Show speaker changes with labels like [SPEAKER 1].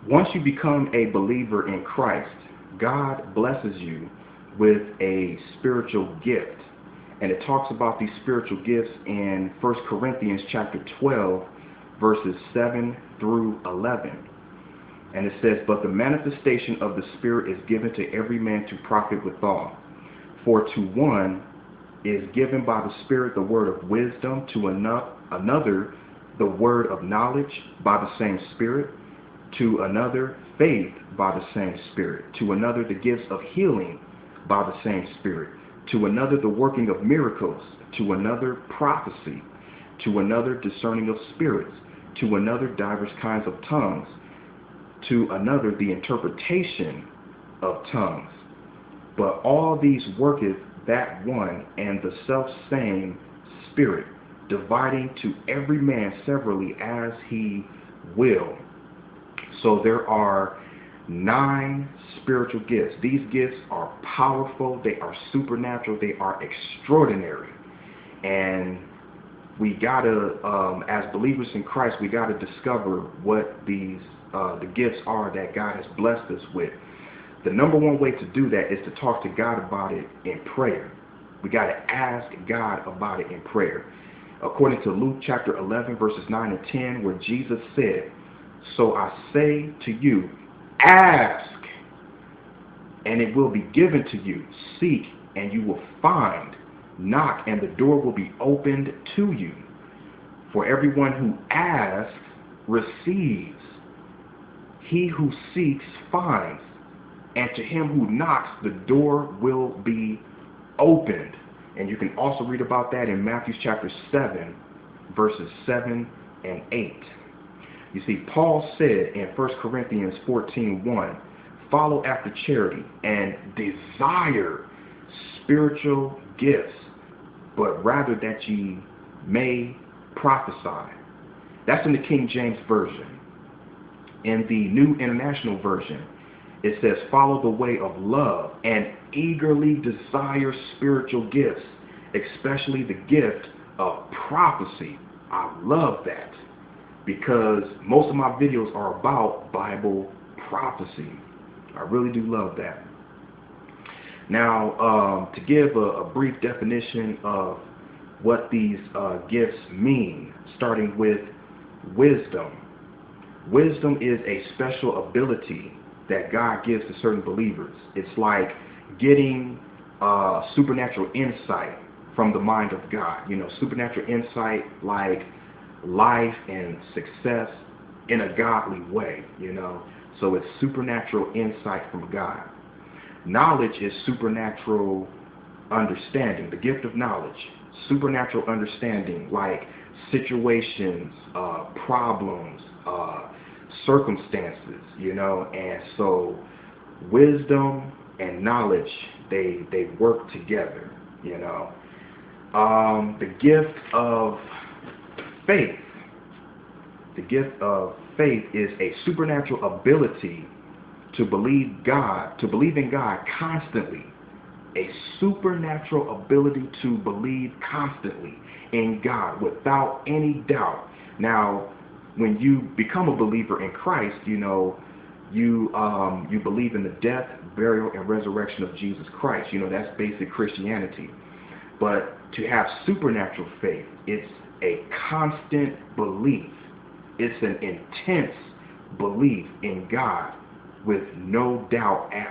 [SPEAKER 1] Once you become a believer in Christ, God blesses you with a spiritual gift. And it talks about these spiritual gifts in 1 Corinthians chapter 12, verses 7 through 11. And it says, "But the manifestation of the Spirit is given to every man to profit withal. For to one is given by the Spirit the word of wisdom, to another the word of knowledge by the same Spirit, to another faith by the same Spirit, to another the gifts of healing by the same Spirit, to another the working of miracles, to another prophecy, to another discerning of spirits, to another divers kinds of tongues, to another the interpretation of tongues. But all these worketh that one and the selfsame Spirit, dividing to every man severally as he will." So there are 9 spiritual gifts. These gifts are powerful, they are supernatural, they are extraordinary. And we gotta, as believers in Christ, we gotta discover what the gifts are that God has blessed us with. The number one way to do that is to talk to God about it in prayer. We got to ask God about it in prayer. According to Luke chapter 11, verses 9 and 10, where Jesus said, "So I say to you, ask, and it will be given to you. Seek, and you will find. Knock, and the door will be opened to you. For everyone who asks receives. He who seeks finds. And to him who knocks, the door will be opened." And you can also read about that in Matthew chapter 7, verses 7 and 8. You see, Paul said in 1 Corinthians 14:1, "Follow after charity and desire spiritual gifts, but rather that ye may prophesy." That's in the King James Version. In the New International Version, it says, "Follow the way of love and eagerly desire spiritual gifts, especially the gift of prophecy." I love that, because most of my videos are about Bible prophecy. I really do love that. Now, to give a brief definition of what these gifts mean, starting with wisdom. Wisdom is a special ability that God gives to certain believers. It's like getting supernatural insight from the mind of God. You know, supernatural insight like life and success in a godly way, you know. So it's supernatural insight from God. Knowledge is supernatural understanding, the gift of knowledge. Supernatural understanding like situations, problems, circumstances, you know. And so wisdom and knowledge, they work together, you know. The gift of faith. The gift of faith is a supernatural ability to believe in God constantly. A supernatural ability to believe constantly in God without any doubt. Now, when you become a believer in Christ, you know, you believe in the death, burial, and resurrection of Jesus Christ. You know, that's basic Christianity. But to have supernatural faith, it's a constant belief. It's an intense belief in God with no doubt at